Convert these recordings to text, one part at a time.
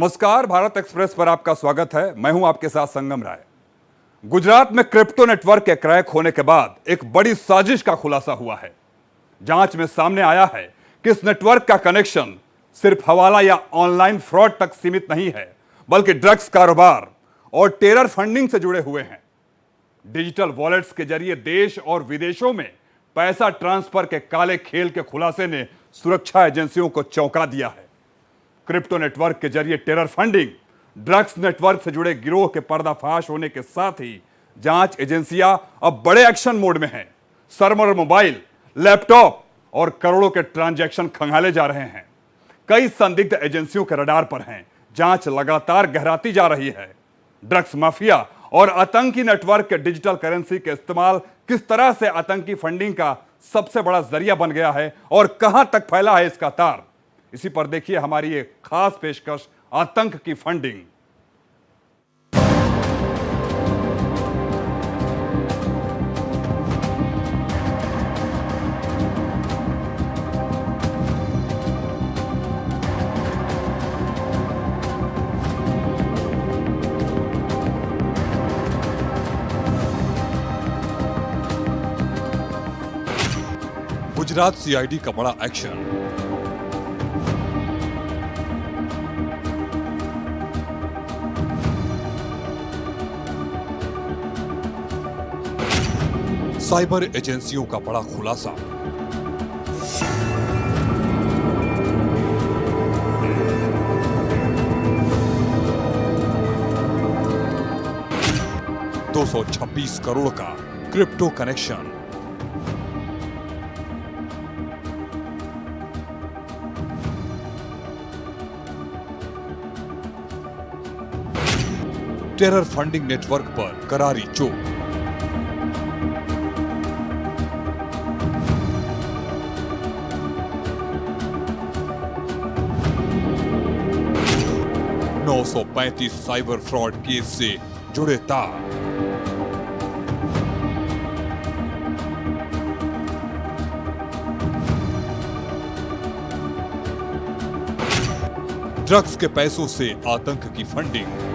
नमस्कार, भारत एक्सप्रेस पर आपका स्वागत है। मैं हूं आपके साथ संगम राय। गुजरात में क्रिप्टो नेटवर्क के क्रैक होने के बाद एक बड़ी साजिश का खुलासा हुआ है। जांच में सामने आया है कि इस नेटवर्क का कनेक्शन सिर्फ हवाला या ऑनलाइन फ्रॉड तक सीमित नहीं है, बल्कि ड्रग्स कारोबार और टेरर फंडिंग से जुड़े हुए हैं। डिजिटल वॉलेट्स के जरिए देश और विदेशों में पैसा ट्रांसफर के काले खेल के खुलासे ने सुरक्षा एजेंसियों को चौंका दिया है। क्रिप्टो नेटवर्क के जरिए टेरर फंडिंग, ड्रग्स नेटवर्क से जुड़े गिरोह के पर्दाफाश होने के साथ ही जांच एजेंसियां अब बड़े एक्शन मोड में हैं। सर्वर, मोबाइल, लैपटॉप और करोड़ों के ट्रांजैक्शन खंगाले जा रहे हैं। कई संदिग्ध एजेंसियों के रडार पर हैं। जांच लगातार गहराती जा रही है। ड्रग्स माफिया और आतंकी नेटवर्क के डिजिटल करेंसी के इस्तेमाल किस तरह से आतंकी फंडिंग का सबसे बड़ा जरिया बन गया है और कहां तक फैला है इसका तार, इसी पर देखिए हमारी एक खास पेशकश, आतंक की फंडिंग। गुजरात सीआईडी का बड़ा एक्शन। साइबर एजेंसियों का बड़ा खुलासा। $226 करोड़ का crypto connection. Terror funding network पर करारी चोट। $935 साइबर फ्रॉड केस से जुड़े तार। ड्रग्स के पैसों से आतंक की फंडिंग।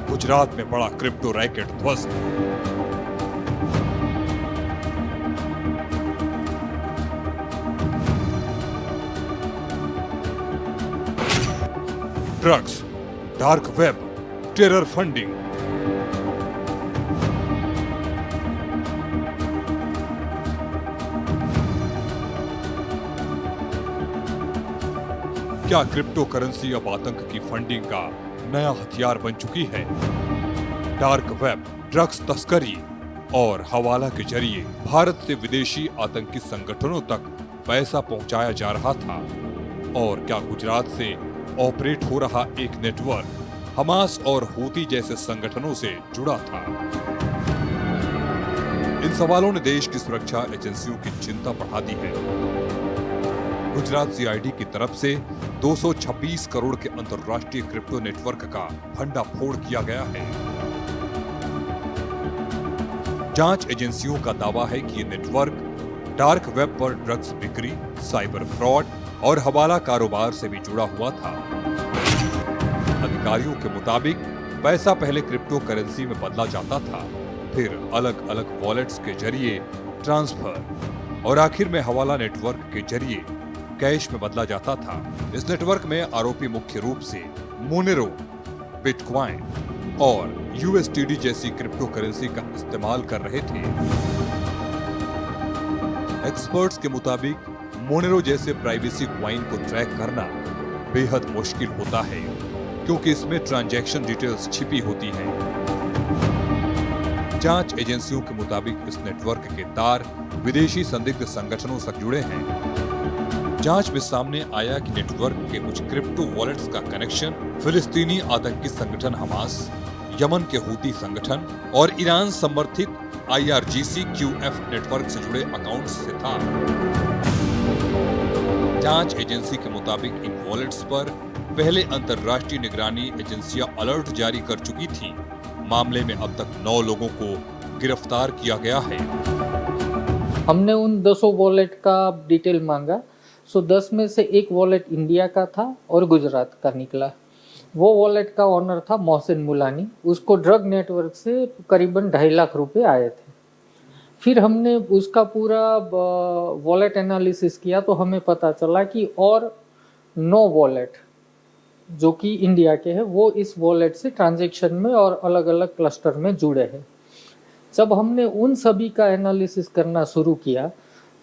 गुजरात में बड़ा क्रिप्टो रैकेट ध्वस्त। Drugs, dark web, terror funding. क्या क्रिप्टो करेंसी अब आतंक की फंडिंग का नया हथियार बन चुकी है? डार्क वेब, ड्रग्स तस्करी और हवाला के जरिए भारत से विदेशी आतंकी संगठनों तक पैसा पहुंचाया जा रहा था। और क्या गुजरात से ऑपरेट हो रहा एक नेटवर्क हमास और हूती जैसे संगठनों से जुड़ा था? इन सवालों ने देश की सुरक्षा एजेंसियों की चिंता बढ़ा दी है। गुजरात सीआईडी की तरफ से 226 करोड़ के अंतर्राष्ट्रीय क्रिप्टो नेटवर्क का भंडाफोड़ किया गया है। जांच एजेंसियों का दावा है कि ये नेटवर्क डार्क वेब पर ड्रग्स बिक्री, साइबर फ्रॉड और हवाला कारोबार से भी जुड़ा हुआ था। अधिकारियों के मुताबिक पैसा पहले क्रिप्टो करेंसी में बदला जाता था, फिर अलग अलग वॉलेट्स के जरिए ट्रांसफर और आखिर में हवाला नेटवर्क के जरिए कैश में बदला जाता था। इस नेटवर्क में आरोपी मुख्य रूप से मोनेरो, बिटकॉइन और यूएसटीडी जैसी क्रिप्टो करेंसी का इस्तेमाल कर रहे थे। एक्सपर्ट्स के मुताबिक मोनेरो जैसे प्राइवेसी कॉइन को ट्रैक करना बेहद मुश्किल होता है, क्योंकि इसमें ट्रांजैक्शन डिटेल्स छिपी होती हैं। जांच एजेंसियों के मुताबिक इस नेटवर्क के तार विदेशी संदिग्ध संगठनों से जुड़े हैं। जांच में सामने आया कि नेटवर्क के कुछ क्रिप्टो वॉलेट्स का कनेक्शन फिलिस्तीनी आतंकी संगठन हमास, यमन के हूती संगठन और ईरान समर्थित IRGC QF नेटवर्क से जुड़े अकाउंट्स से था। जांच एजेंसी के मुताबिक इन वॉलेट्स पर पहले अंतर्राष्ट्रीय निगरानी एजेंसियां अलर्ट जारी कर चुकी थी। मामले में अब तक 9 लोगों को गिरफ्तार किया गया है। हमने उन 10 वॉलेट का डिटेल मांगा। 10 में से एक वॉलेट इंडिया का था और गुजरात का निकला। वो वॉलेट का ऑनर था मोहसिन मुलानी। उसको ड्रग नेटवर्क से करीबन 2.5 लाख रुपए आए थे। फिर हमने उसका पूरा वॉलेट एनालिसिस किया तो हमें पता चला कि और 9 वॉलेट जो कि इंडिया के हैं वो इस वॉलेट से ट्रांजैक्शन में और अलग अलग क्लस्टर में जुड़े हैं। जब हमने उन सभी का एनालिसिस करना शुरू किया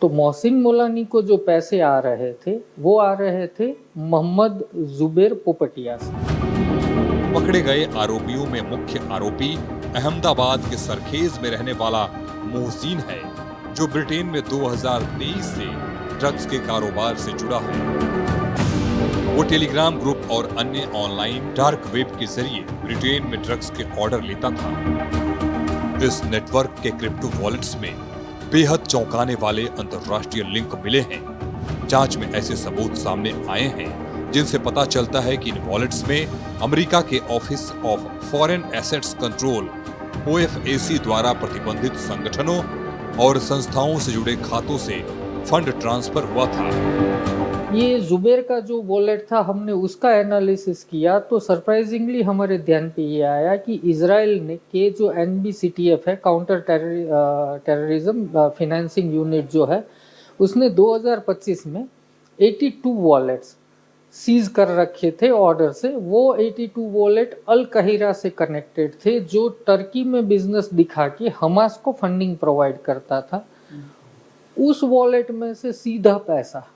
तो मोहसिन मुलानी को जो पैसे आ रहे थे वो आ रहे थे मोहम्मद जुबैर पोपटिया से। पकड़े गए आरोपियों में मुख्य आरोपी अहमदाबाद के सरखेज में रहने वाला मोहसिन है, जो ब्रिटेन में 2023 से ड्रग्स के कारोबार से जुड़ा है। वो टेलीग्राम ग्रुप और अन्य ऑनलाइन डार्क वेब के जरिए ब्रिटेन में ड्रग्स के ऑर्डर लेता था। इस नेटवर्क के क्रिप्टो वॉलेट्स में बेहद चौंकाने वाले अंतर्राष्ट्रीय लिंक मिले हैं। जांच में ऐसे सबूत सामने आए हैं जिनसे पता चलता है कि इन वॉलेट्स में अमेरिका के office of foreign assets control OFAC द्वारा प्रतिबंधित संगठनों और संस्थाओं से जुड़े खातों से फंड ट्रांसफर हुआ था। ये जुबैर का जो वॉलेट था हमने उसका एनालिसिस किया तो सरप्राइजिंगली हमारे ध्यान पे ये आया कि इजराइल ने के जो NBCTF है, काउंटर टेररिज्म फाइनेंसिंग यूनिट जो है, उसने 2025 में 82 वॉलेट्स सीज कर रखे थे ऑर्डर से। वो 82 वॉलेट अल काहिरा से कनेक्टेड थे जो टर्की में बिजनेस दिखा के हमास को फंडिंग प्रोवाइड करता था। उस वॉलेट में से सीधा पैसा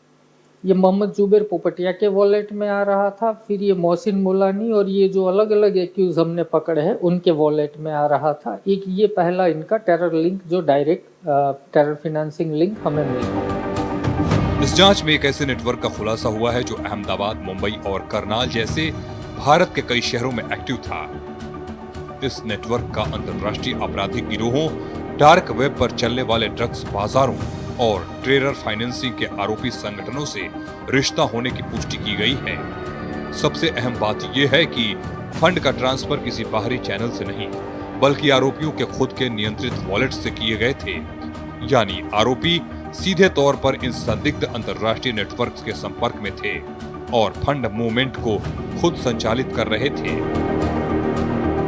ये मोहम्मद जुबैर पोपटिया के वॉलेट में आ रहा था। फिर ये मोहसिन मुलानी और ये जो अलग अलग एक्यूज हमने पकड़े हैं उनके वॉलेट में आ रहा था। एक ये पहला इनका टेरर लिंक जो डायरेक्ट टेरर फाइनेंसिंग लिंक हमें मिला। इस जांच में एक ऐसे नेटवर्क का खुलासा हुआ है जो अहमदाबाद, मुंबई और करनाल जैसे भारत के कई शहरों में एक्टिव था। इस नेटवर्क का अंतर्राष्ट्रीय आपराधिक गिरोहों, डार्क वेब पर चलने वाले ड्रग्स बाजारों और टेरर फाइनेंसिंग के आरोपी संगठनों से रिश्ता होने की पुष्टि की गई है। सबसे अहम बात यह है कि फंड का ट्रांसफर किसी बाहरी चैनल से नहीं बल्कि आरोपियों के खुद के नियंत्रित वॉलेट से किए गए थे। यानी आरोपी सीधे तौर पर इन संदिग्ध अंतर्राष्ट्रीय नेटवर्क्स के संपर्क में थे और फंड मूवमेंट को खुद संचालित कर रहे थे।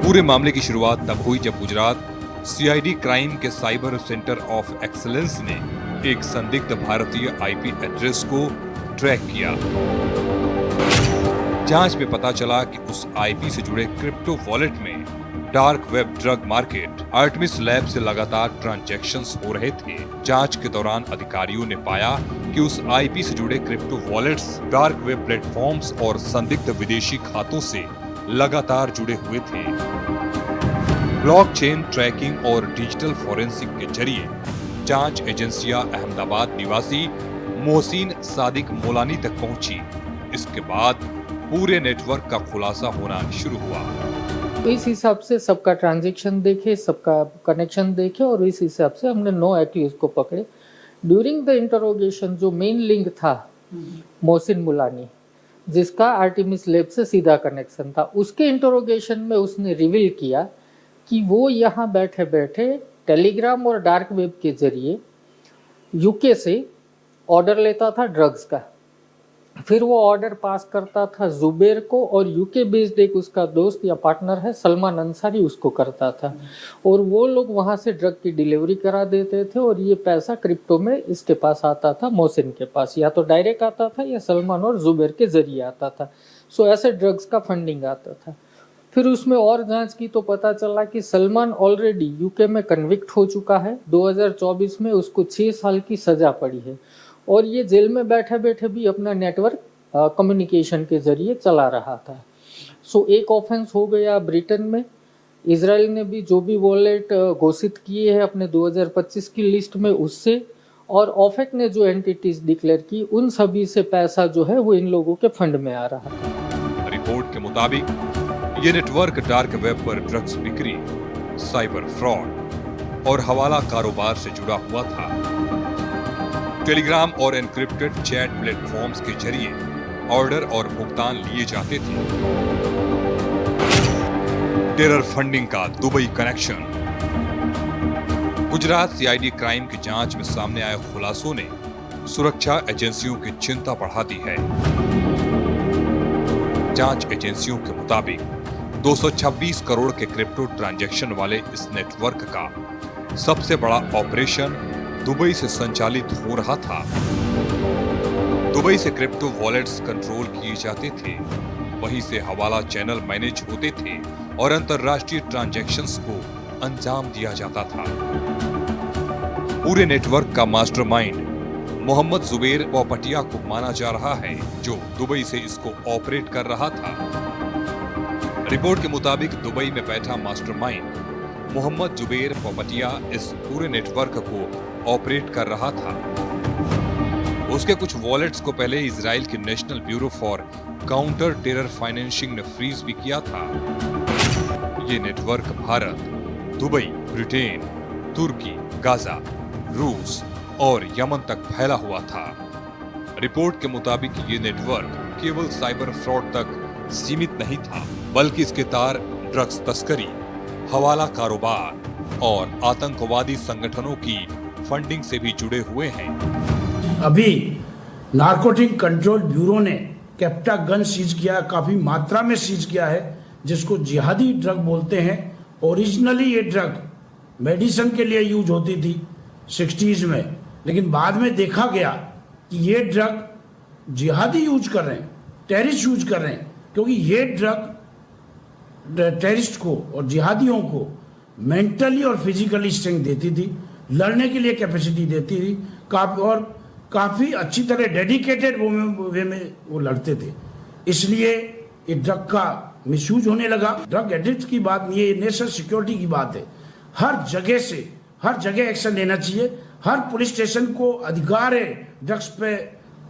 पूरे मामले की शुरुआत तब हुई जब गुजरात CID क्राइम के साइबर सेंटर ऑफ एक्सीलेंस ने एक संदिग्ध भारतीय IP एड्रेस को ट्रैक किया। जांच में पता चला कि उस IP से जुड़े क्रिप्टो वॉलेट में dark web drug market Artemis lab से लगातार ट्रांजैक्शंस हो रहे थे। जांच के दौरान अधिकारियों ने पाया कि उस IP से जुड़े crypto wallets dark web platforms और संदिग्ध विदेशी खातों से लगातार जुड़े हुए थे। ब्लॉकचेन ट्रैकिंग और डिजिटल फोरेंसिक के जरिए जांच एजेंसियां अहमदाबाद निवासी मोहसिन सादिक मुलानी तक पहुंची। इसके बाद पूरे नेटवर्क का खुलासा होना शुरू हुआ। तो इस हिसाब से सबका ट्रांजैक्शन देखे, सबका कनेक्शन देखे और इस हिसाब से हमने 9 एक्यूज को पकड़े। ड्यूरिंग द इंटरोगेशन जो मेन लिंक था मोहसिन मुलानी, जिसका आर्टेमिस लैब से सीधा कनेक्शन था, उसके इंटरोगेशन में उसने रिवील किया कि वो यहाँ बैठे बैठे टेलीग्राम और डार्क वेब के जरिए UK से ऑर्डर लेता था ड्रग्स का। फिर वो ऑर्डर पास करता था जुबैर को और UK बेस्ड एक उसका दोस्त या पार्टनर है सलमान अंसारी, उसको करता था और वो लोग वहाँ से ड्रग की डिलीवरी करा देते थे और ये पैसा क्रिप्टो में इसके पास आता था, मोहसिन के पास या तो डायरेक्ट आता था या सलमान और जुबैर के जरिए आता था। सो ऐसे ड्रग्स का फंडिंग आता था। फिर उसमें और जांच की तो पता चला कि सलमान ऑलरेडी UK में कन्विक्ट हो चुका है। 2024 में उसको 6 साल की सजा पड़ी है और ये जेल में बैठे बैठे भी अपना नेटवर्क कम्युनिकेशन के जरिए चला रहा था। सो एक ऑफेंस हो गया ब्रिटेन में। इजराइल ने भी जो भी वॉलेट घोषित किए हैं अपने 2025 की लिस्ट में उससे, और ऑफेक ने जो एंटिटीज डिक्लेयर की उन सभी से पैसा जो है वो इन लोगों के फंड में आ रहा था। रिपोर्ट के मुताबिक ये नेटवर्क डार्क वेब पर ड्रग्स बिक्री, साइबर फ्रॉड और हवाला कारोबार से जुड़ा हुआ था। टेलीग्राम और एनक्रिप्टेड चैट प्लेटफॉर्म्स के जरिए ऑर्डर और भुगतान लिए जाते थे। टेरर फंडिंग का Dubai connection, Gujarat CID crime की जांच में सामने आए खुलासों ने सुरक्षा एजेंसियों की चिंता बढ़ा दी है। जांच एजेंसियों के मुताबिक 226 करोड़ के क्रिप्टो ट्रांजैक्शन वाले इस नेटवर्क का सबसे बड़ा ऑपरेशन दुबई से संचालित हो रहा था। दुबई से क्रिप्टो वॉलेट्स कंट्रोल किए जाते थे, वहीं से हवाला चैनल मैनेज होते थे और अंतरराष्ट्रीय ट्रांजैक्शंस को अंजाम दिया जाता था। पूरे नेटवर्क का मास्टरमाइंड मोहम्मद जुबैर पोपटिया को माना जा रहा है, जो दुबई से इसको ऑपरेट कर रहा था। रिपोर्ट के मुताबिक दुबई में बैठा मास्टरमाइंड मोहम्मद जुबैर पोपटिया इस पूरे नेटवर्क को ऑपरेट कर रहा था। उसके कुछ वॉलेट्स को पहले इजराइल की national bureau for counter terror financing ने फ्रीज भी किया था। ये नेटवर्क भारत, दुबई, ब्रिटेन, तुर्की, गाजा, रूस और यमन तक फैला हुआ था। रिपोर्ट के मुताबिक ये नेटवर्क केवल साइबर फ्रॉड तक सीमित नहीं था, बल्कि इसके तार ड्रग्स तस्करी, हवाला कारोबार और आतंकवादी संगठनों की फंडिंग से भी जुड़े हुए हैं। अभी नारकोटिक कंट्रोल ब्यूरो ने कैप्टा गन सीज किया, काफी मात्रा में सीज किया है, जिसको जिहादी ड्रग बोलते हैं। ओरिजिनली ये ड्रग मेडिसिन के लिए यूज होती थी 60s में, लेकिन बाद में देखा गया कि ये ड्रग जिहादी यूज कर रहे हैं, टेररिस्ट यूज कर रहे हैं, क्योंकि ये ड्रग टेररिस्ट को और जिहादियों को मेंटली और फिजिकली स्ट्रेंथ देती थी, लड़ने के लिए कैपेसिटी देती थी, काफ़ी अच्छी तरह डेडिकेटेड वे में वो लड़ते थे। इसलिए ये ड्रग का मिसयूज होने लगा। ड्रग एडिक्ट की बात नहीं है, ये नेशनल सिक्योरिटी की बात है। हर जगह एक्शन लेना चाहिए। हर पुलिस स्टेशन को अधिकार है ड्रग्स पे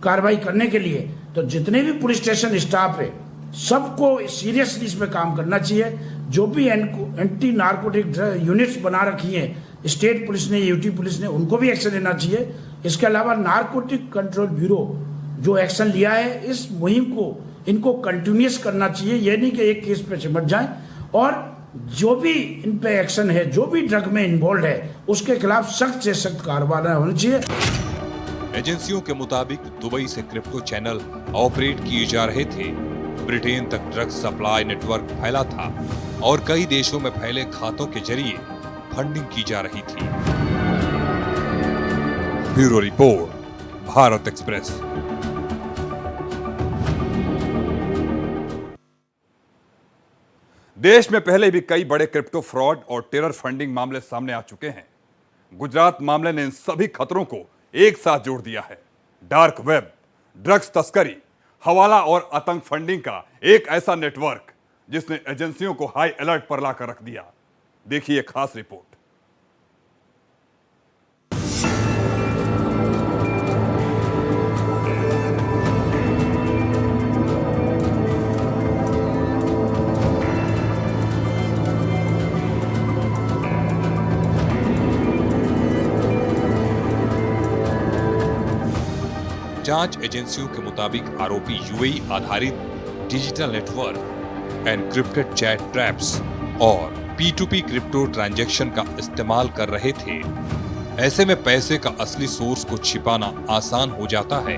कार्रवाई करने के लिए। तो जितने भी पुलिस स्टेशन स्टाफ है, सबको सीरियसली इसमें काम करना चाहिए। जो भी एंटी नार्कोटिक यूनिट्स बना रखी हैं स्टेट पुलिस ने, यूटी पुलिस ने, उनको भी एक्शन लेना चाहिए। इसके अलावा नार्कोटिक कंट्रोल ब्यूरो जो एक्शन लिया है, इस मुहिम को इनको कंटिन्यूस करना चाहिए। ये नहीं कि एक केस पे सिमट जाएं, और जो भी इन पे एक्शन है, जो भी ड्रग में इन्वॉल्व है, उसके खिलाफ सख्त से सख्त कार्रवाई होनी चाहिए। एजेंसियों के मुताबिक दुबई से क्रिप्टो चैनल ऑपरेट किए जा रहे थे, ब्रिटेन तक ड्रग्स सप्लाई नेटवर्क फैला था और कई देशों में फैले खातों के जरिए फंडिंग की जा रही थी। Bureau report, Bharat express. देश में पहले भी कई बड़े क्रिप्टो फ्रॉड और टेरर फंडिंग मामले सामने आ चुके हैं। गुजरात मामले ने इन सभी खतरों को एक साथ जोड़ दिया है। डार्क वेब, ड्रग्स तस्करी, हवाला और आतंक फंडिंग का एक ऐसा नेटवर्क जिसने एजेंसियों को हाई अलर्ट पर लाकर रख दिया। देखिए खास रिपोर्ट। जांच एजेंसियों के मुताबिक आरोपी यूएई आधारित digital network, encrypted chat traps और P2P क्रिप्टो ट्रांजैक्शन का इस्तेमाल कर रहे थे। ऐसे में पैसे का असली सोर्स को छिपाना आसान हो जाता है।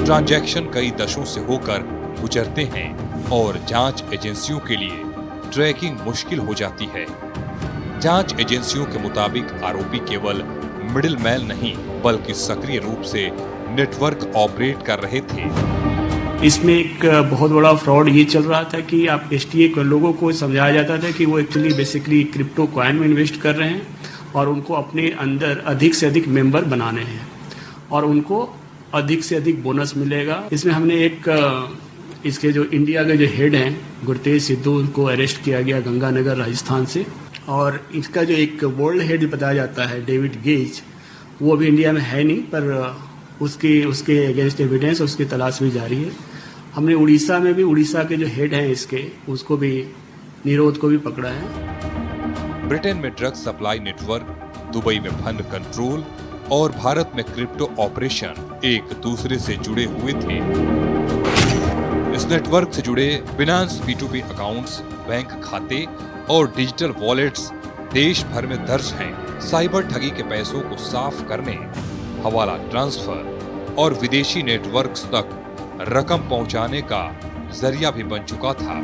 ट्रांजैक्शन कई दशों से होकर गुजरते हैं और जांच एजेंसियों के लिए ट्रैकिंग मुश्किल हो जाती है। जांच एजेंसियों के मुताबिक आरोपी केवल मिडिल मैन नहीं, बल्कि सक्रिय रूप से नेटवर्क ऑपरेट कर रहे थे। इसमें एक बहुत बड़ा फ्रॉड ये चल रहा था कि आप एसटीए के लोगों को समझाया जाता था कि वो एक्चुअली बेसिकली क्रिप्टो कॉइन में इन्वेस्ट कर रहे हैं और उनको अपने अंदर अधिक से अधिक मेंबर बनाने हैं और उनको अधिक से अधिक बोनस मिलेगा। इसमें हमने इसके जो इंडिया के जो हेड हैं गुरतेज सिद्धू, उनको अरेस्ट किया गया गंगानगर राजस्थान से, और इसका जो एक वर्ल्ड हेड बताया जाता है डेविड गेज, वो अभी इंडिया में है नहीं, पर उसके अगेंस्ट एविडेंस उसकी तलाश भी जारी है। हमने उड़ीसा में भी उड़ीसा के जो हेड हैं इसके, उसको भी, निरोध को भी पकड़ा है। ब्रिटेन में ड्रग सप्लाई नेटवर्क, दुबई में फंड कंट्रोल और भारत में क्रिप्टो ऑपरेशन एक दूसरे से जुड़े हुए थे। इस नेटवर्क से जुड़े बिनांस P2P अकाउंट्स, बैंक खाते और डिजिटल वॉलेट्स देश भर में दर्ज हैं साइबर ठगी के पैसों को साफ करने, हवाला ट्रांसफर और विदेशी नेटवर्क्स तक रकम पहुंचाने का जरिया भी बन चुका था।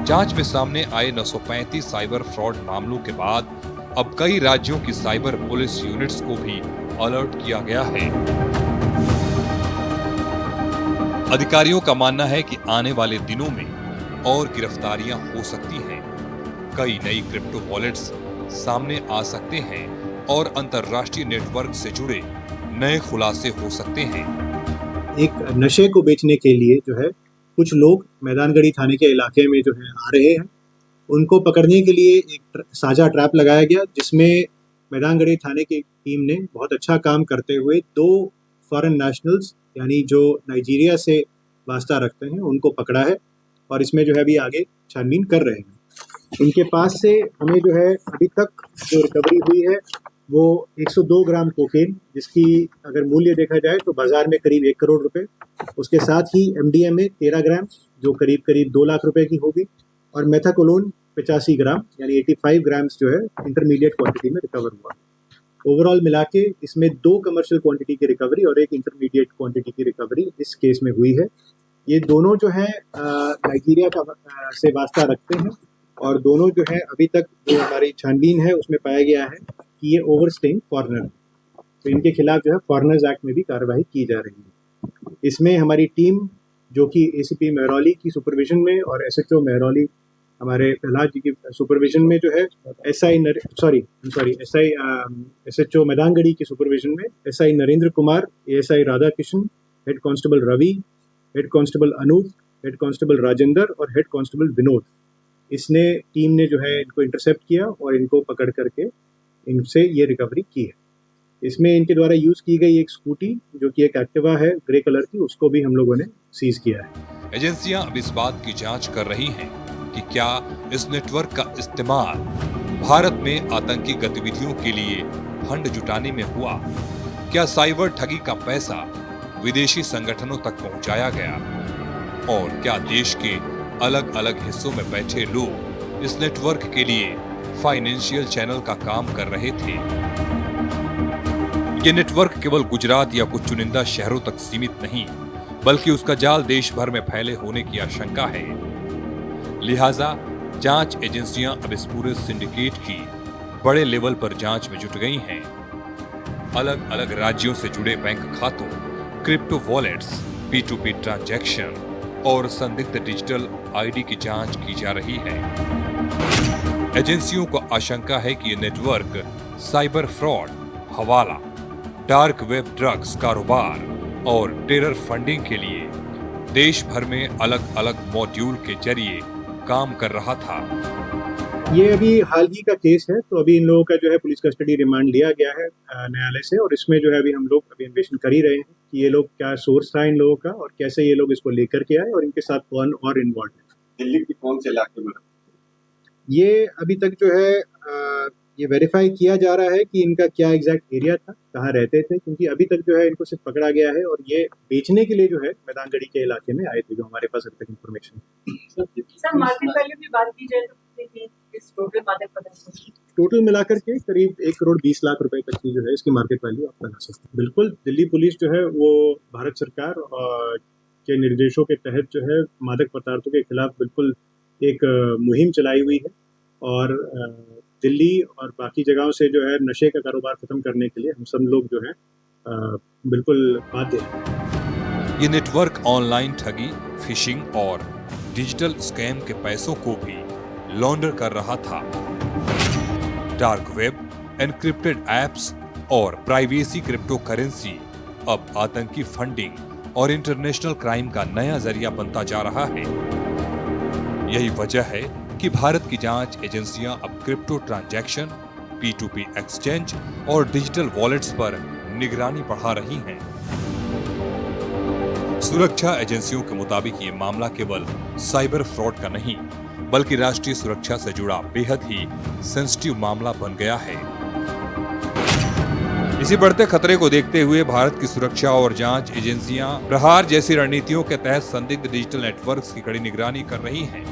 जांच में सामने आए 935 साइबर फ्रॉड मामलों के बाद अब कई राज्यों की साइबर पुलिस यूनिट्स को भी अलर्ट किया गया है। अधिकारियों का मानना है कि आने वाले दिनों में और गिरफ्तारियां हो सकती हैं। कई नई क्रिप्टो वॉलेट्स सामने आ सकते हैं और अंतर्राष्ट्रीय नेटवर्क से जुड़े नए खुलासे हो सकते हैं। एक नशे को बेचने के लिए जो है कुछ लोग मैदानगढ़ी थाने के इलाके में जो है आ रहे हैं। उनको पकड़ने के लिए एक साझा ट्रैप लगाया गया, जिसमें मैदानगढ़ी थाने की टीम ने बहुत अच्छा काम करते हुए 2 फॉरेन नेशनल्स यानी जो नाइजीरिया से वास्ता रखते हैं उनको पकड़ा है और इसमें जो है अभी आगे छानबीन कर रहे हैं। उनके पास से हमें जो है अभी तक जो रिकवरी हुई है वो 102 ग्राम कोकेन, जिसकी अगर मूल्य देखा जाए तो बाजार में करीब 1 करोड़ रुपए, उसके साथ ही MDMA 13 ग्राम जो करीब करीब 2 लाख रुपए की होगी, और मेथाकोलोन 85 ग्राम यानी 85 ग्राम्स जो है इंटरमीडिएट क्वांटिटी में रिकवर हुआ। ओवरऑल मिला के इसमें 2 कमर्शियल क्वांटिटी की रिकवरी और 1 इंटरमीडिएट क्वांटिटी की रिकवरी इस केस में हुई है। ये दोनों जो है नाइजीरिया का से वास्ता रखते हैं और दोनों जो है अभी तक जो हमारी छानबीन है उसमें पाया गया है कि ये ओवरस्टेइंग फॉरेनर है, तो इनके खिलाफ जो है फॉरेनर्स एक्ट में भी कार्रवाई की जा रही है। इसमें हमारी टीम जो कि ACP महरौली की सुपरविजन में और SHO महरौली हमारे प्रहलाद जी की सुपरविजन में जो है SHO मैदानगढ़ी की सुपरविजन में SI Narendra Kumar, ASI Radha Kishan, head constable Ravi, head constable Anup, head constable Rajendra और हेड कांस्टेबल विनोद, इसने टीम ने जो है इनको इंटरसेप्ट किया और इनको पकड़ करके इनसे ये रिकवरी की है। इसमें इनके द्वारा यूज की गई एक स्कूटी जो कि एक एक्टिवा है ग्रे कलर की, उसको भी हम लोगों ने सीज किया है। एजेंसियां अब इस बात की जांच कर रही हैं कि क्या इस नेटवर्क का इस्तेमाल भारत में आतंकी गतिविधियों के लिए फंड जुटाने में हुआ, क्या साइबर ठगी का पैसा विदेशी संगठनों तक पहुंचाया गया और क्या देश के अलग अलग हिस्सों में बैठे लोग इस नेटवर्क के लिए फाइनेंशियल चैनल का काम कर रहे थे। ये नेटवर्क केवल गुजरात या कुछ चुनिंदा शहरों तक सीमित नहीं, बल्कि उसका जाल देश भर में फैले होने की आशंका है। लिहाजा जांच एजेंसियां अब इस पूरे सिंडिकेट की बड़े लेवल पर जांच में जुट गई हैं। अलग अलग राज्यों से जुड़े बैंक खातों, क्रिप्टो वॉलेट्स, P2P ट्रांजैक्शन और संदिग्ध डिजिटल ID की जांच की जा रही है। एजेंसियों को आशंका है कि ये नेटवर्क साइबर फ्रॉड, हवाला, डार्क वेब ड्रग्स कारोबार और टेरर फंडिंग के लिए देश भर में अलग अलग मॉड्यूल के जरिए काम कर रहा था। ये अभी हाल ही का केस है, तो अभी इन लोगों का जो है पुलिस कस्टडी रिमांड लिया गया है न्यायालय से, और इसमें जो है अभी हम लोग अभी अन्वेषण कर ही रहे हैं कि ये लोग क्या सोर्स था इन लोगों का और कैसे ये लोग इसको लेकर के आए और इनके साथ कौन और इन्वॉल्व है। दिल्ली के कौन से इलाके में? ये अभी तक जो है ये वेरीफाई किया जा रहा है कि इनका क्या एग्जैक्ट एरिया था, कहाँ रहते थे, क्योंकि अभी तक जो है इनको सिर्फ पकड़ा गया है और ये बेचने के लिए जो है मैदानगढ़ी के इलाके में आए थे, जो हमारे पास अभी तक इन्फॉर्मेशन। सर मार्केट वैल्यू की बात की जाए तो इस टोटल मादक पदार्थों टोटल मिलाकर के करीब 1 करोड़ 20 लाख रुपए तक की जो है इसकी मार्केट वैल्यू आप लगा सकते हैं। बिल्कुल, दिल्ली पुलिस जो है वो भारत सरकार के निर्देशों के तहत जो है मादक पदार्थों के खिलाफ बिल्कुल एक मुहिम चलाई हुई है और दिल्ली और बाकी जगहों से जो है नशे का कारोबार खत्म करने के लिए हम सब लोग जो है बिल्कुल बाध्य हैं। ये नेटवर्क ऑनलाइन ठगी, फिशिंग और डिजिटल स्कैम के पैसों को भी लॉन्डर कर रहा था। डार्क वेब, एनक्रिप्टेड एप्स और प्राइवेसी क्रिप्टो करेंसी अब आतंकी फंडिंग और इंटरनेशनल क्राइम का नया जरिया बनता जा रहा है। यही वजह है कि भारत की जांच एजेंसियां अब क्रिप्टो ट्रांजैक्शन, P2P एक्सचेंज और डिजिटल वॉलेट्स पर निगरानी बढ़ा रही हैं। सुरक्षा एजेंसियों के मुताबिक ये मामला केवल साइबर फ्रॉड का नहीं, बल्कि राष्ट्रीय सुरक्षा से जुड़ा बेहद ही सेंसिटिव मामला बन गया है। इसी बढ़ते खतरे को देखते हुए भारत की सुरक्षा और जांच एजेंसियां प्रहार जैसी रणनीतियों के तहत संदिग्ध डिजिटल नेटवर्क्स की कड़ी निगरानी कर रही हैं।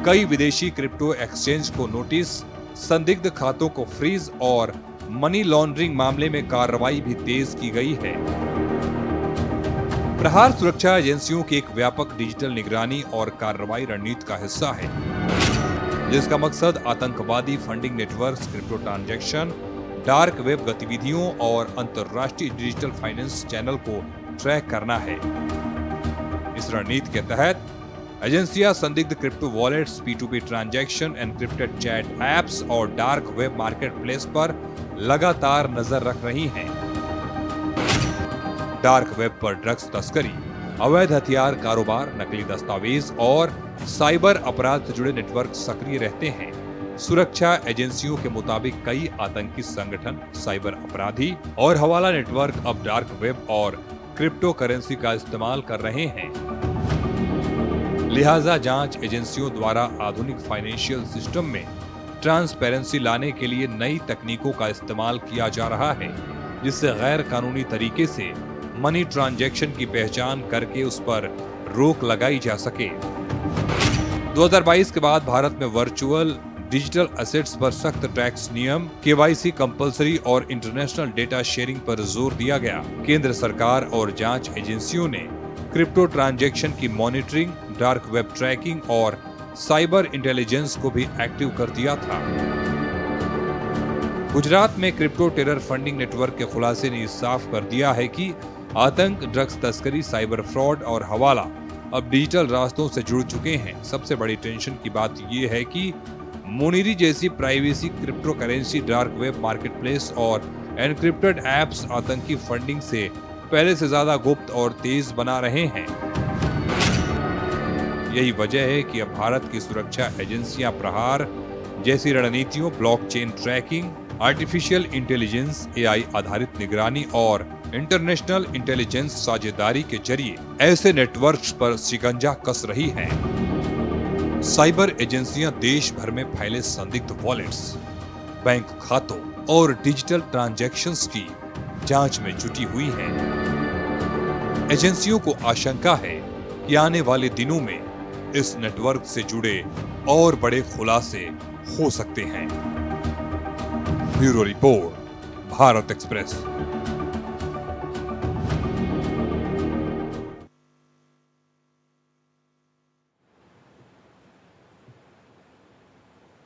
कई विदेशी क्रिप्टो एक्सचेंज को नोटिस, संदिग्ध खातों को फ्रीज और मनी लॉन्ड्रिंग मामले में कार्रवाई भी तेज की गई है। प्रहार सुरक्षा एजेंसियों की एक व्यापक डिजिटल निगरानी और कार्रवाई रणनीति का हिस्सा है, जिसका मकसद आतंकवादी funding networks, crypto transaction, dark web गतिविधियों और अंतर्राष्ट्रीय डिजिटल फाइनेंस चैनल को ट्रैक करना है। इस रणनीति के तहत एजेंसियां संदिग्ध crypto wallets, P2P transaction, encrypted chat apps और डार्क वेब मार्केट प्लेस पर लगातार नजर रख रही हैं। डार्क वेब पर ड्रग्स तस्करी, अवैध हथियार कारोबार, नकली दस्तावेज और साइबर अपराध से जुड़े नेटवर्क सक्रिय रहते हैं। सुरक्षा एजेंसियों के मुताबिक कई आतंकी संगठन, साइबर अपराधी और हवाला नेटवर्क अब डार्क वेब और क्रिप्टो करेंसी का इस्तेमाल कर रहे हैं। लिहाजा जांच एजेंसियों द्वारा आधुनिक फाइनेंशियल सिस्टम में ट्रांसपेरेंसी लाने के लिए नई तकनीकों का इस्तेमाल किया जा रहा है, जिससे गैर कानूनी तरीके से मनी ट्रांजैक्शन की पहचान करके उस पर रोक लगाई जा सके। 2022 के बाद भारत में वर्चुअल डिजिटल एसेट्स पर सख्त टैक्स नियम, KYC कंपलसरी और इंटरनेशनल डेटा शेयरिंग पर जोर दिया गया। केंद्र सरकार और जांच एजेंसियों ने क्रिप्टो ट्रांजैक्शन की मॉनिटरिंग, डार्क वेब ट्रैकिंग और साइबर इंटेलिजेंस को भी एक्टिव कर दिया था। गुजरात में क्रिप्टो टेरर फंडिंग नेटवर्क के खुलासे ने साफ कर दिया है कि आतंक, ड्रग्स तस्करी, साइबर फ्रॉड और हवाला अब डिजिटल रास्तों से जुड़ चुके हैं। सबसे बड़ी टेंशन की बात यह है कि मोनिरी जैसी privacy crypto currency, dark web marketplace और एनक्रिप्टेड ऐप्स आतंकी फंडिंग से पहले से ज्यादा गुप्त और तेज बना रहे हैं। यही वजह है कि अब भारत की सुरक्षा एजेंसियां प्रहार जैसी रणनीतियों, blockchain tracking, artificial intelligence, AI आधारित निगरानी और इंटरनेशनल इंटेलिजेंस साझेदारी के जरिए ऐसे नेटवर्क्स पर शिकंजा कस रही हैं। साइबर एजेंसियां देश भर में फैले संदिग्ध वॉलेट्स, बैंक खातों और डिजिटल ट्रांजैक्शंस की जांच में जुटी हुई हैं। एजेंसियों को आशंका है कि आने वाले दिनों में इस नेटवर्क से जुड़े और बड़े खुलासे हो सकते हैं। Bureau report, Bharat express.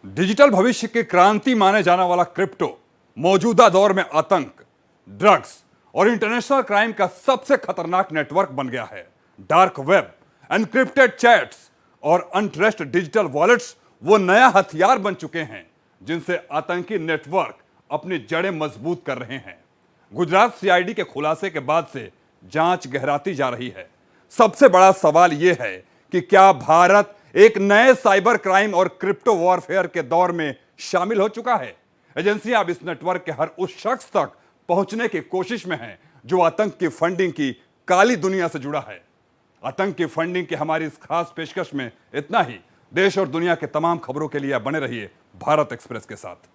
Digital भविष्य की क्रांति माने जाने वाला क्रिप्टो मौजूदा दौर में आतंक, ड्रग्स और इंटरनेशनल क्राइम का सबसे खतरनाक नेटवर्क बन गया है। डार्क वेब, एनक्रिप्टेड चैट्स और अनट्रेस्ड डिजिटल वॉलेट्स वो नया हथियार बन चुके हैं जिनसे आतंकी नेटवर्क अपनी जड़ें मजबूत कर रहे हैं। गुजरात CID के खुलासे के बाद से जांच गहराती जा रही है। सबसे बड़ा सवाल यह है कि क्या भारत एक नए साइबर क्राइम और क्रिप्टो वॉरफेयर के दौर में शामिल हो चुका है? एजेंसियां अब इस नेटवर्क के हर उस शख्स तक पहुंचने की कोशिश में हैं जो आतंक की फंडिंग की काली दुनिया से जुड़ा है। आतंक की फंडिंग की हमारी इस खास पेशकश में इतना ही। देश और दुनिया के तमाम खबरों के लिए बने रहिए भारत एक्सप्रेस के साथ।